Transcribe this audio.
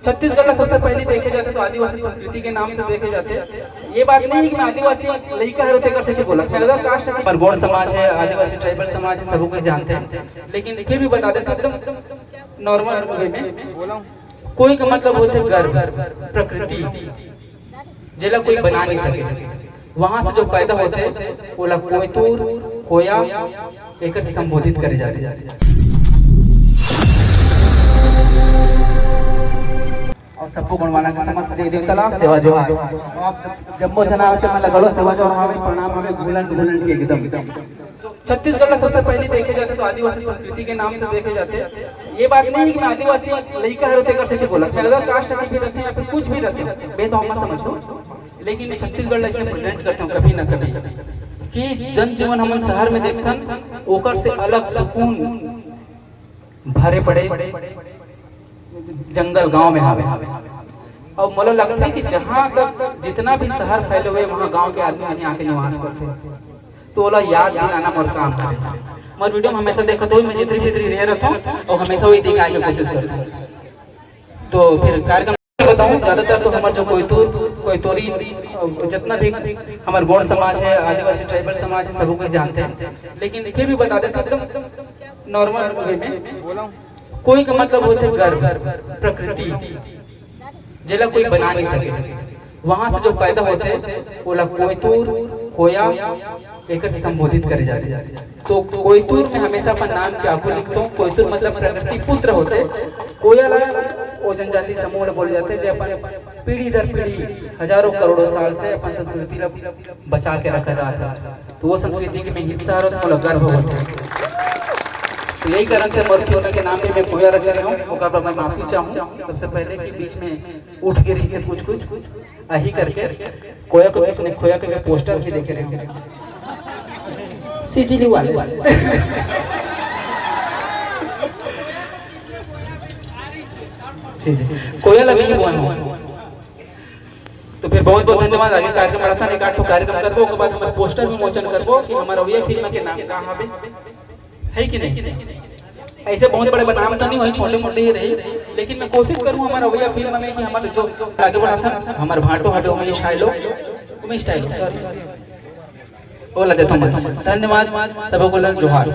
छत्तीसगढ़ में सबसे पहले देखे जाते तो आदिवासी संस्कृति के नाम से देखे जाते। ये बात नहीं है कि मैं आदिवासी लड़का है कर सके बोला, मैं अदर कास्ट है पर गौड़ समाज है, आदिवासी ट्राइबल समाज है, सबको जानते हैं, लेकिन फिर भी बता देते एकदम नॉर्मल वे में। कोई का मतलब होते गर्व, प्रकृति जिला कोई बना नहीं सके, वहां से जो पैदा होते बोला कोई तूर कोया एक से संबोधित करे जाते और सबको गुणवाना का समस्त दे देव तलाब सेवा जो आप जम्मो जना होते मैं लगलो सेवा जो हमें प्रणाम हमें घुलन घुलन के एकदम। छत्तीसगढ़ में सबसे पहले देखे जाते तो आदिवासी संस्कृति के नाम से देखे जाते। ये बात नहीं है कि मैं आदिवासी लड़का है कर सके बोला, मैं अदर कास्ट भी रहते हैं या फिर कुछ भी रहते हैं, भेदभाव मत समझ लो, लेकिन मैं छत्तीसगढ़ इसलिए प्रेजेंट करता हूँ कभी ना कभी कि जनजीवन हम शहर में देखते ओकर से अलग सुकून भरे पड़े जंगल गांव में आवे। और मुझे लगता है कि जहां तक जितना भी शहर फैले हुए वहां गांव के आदमी यहाँ आके निवास करते हैं, तो ओला याद दिलाना मोर काम है। मोर वीडियो में हमेशा देखते हुए मैं जितनी जितनी रह रहता हूँ और हमेशा वही दिखाने की कोशिश करता हूँ। तो फिर कार्यक्रम बताऊं ज्यादातर तो हमारे जो कोई तोरी जितना भी हमारे गौड़ समाज है, आदिवासी ट्राइबल समाज है, सबको जानते हैं, लेकिन फिर भी बता देते एकदम नॉर्मल वे में। कोई का मतलब होते गर्व, प्रकृति जिला कोई बना नहीं सके, वहां से जो पैदा होते बोला कोई तूर कोया एक से संबोधित करे जाते। तो कोयतूर में हमेशा अपन नाम के आगू लिखता हूँ। कोयतूर मतलब प्रकृति पुत्र होते, कोयला वो जनजाति समूह बोले जाते जो अपन पीढ़ी दर पीढ़ी हजारों करोड़ों साल से अपन संस्कृति बचा के रखा रहा था, तो वो संस्कृति के में हिस्सा और गर्व होते हैं। तो यही कारण से मूर्ति होने के नाम पे मैं कोया रख रहा हूँ। मैं माफी चाहूँ सबसे पहले कि बीच में उठ गिरी से कुछ अही करके कोया को किसी ने खोया करके पोस्टर भी देखे रहे सीजीली वाले कोया लगी हुआ है। तो फिर बहुत बहुत धन्यवाद। आगे कार्यक्रम बढ़ता नहीं काटो कार्यक्रम करबो के बाद हमारे पोस्टर विमोचन करबो कि हमारा ये फिल्म के नाम का है कि नहीं। ऐसे बहुत बड़े बनाम तो नहीं हुए, छोटे मोटे ही रहे, लेकिन मैं कोशिश करूँ हमारा वही फिल्म में कि हमारे जो आगे बढ़ा था हमारे भाटो हटो में स्टाइल वो लगे। धन्यवाद सबको जोहार।